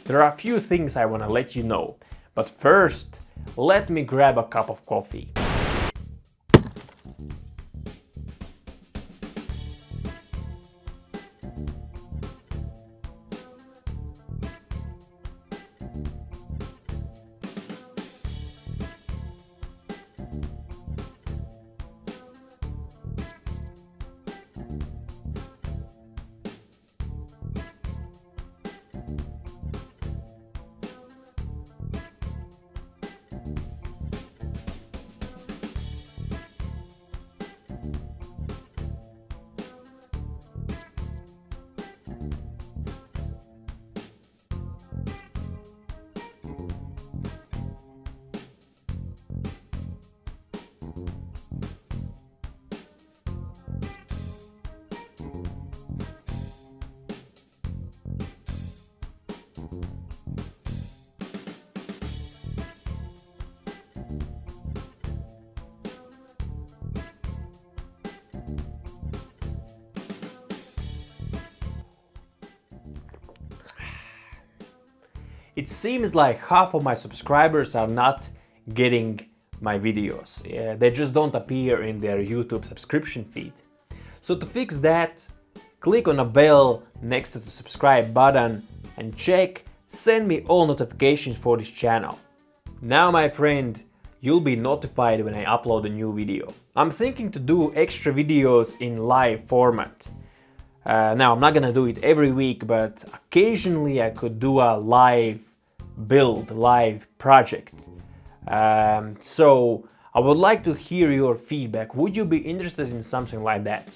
there are a few things I want to let you know. But first, let me grab a cup of coffee. It seems like half of my subscribers are not getting my videos. They just don't appear in their YouTube subscription feed. So to fix that, click on a bell next to the subscribe button and check send me all notifications for this channel. Now my friend, you'll be notified when I upload a new video. I'm thinking to do extra videos in live format. Now I'm not gonna do it every week, but occasionally I could do a live build, live project. So I would like to hear your feedback. Would you be interested in something like that?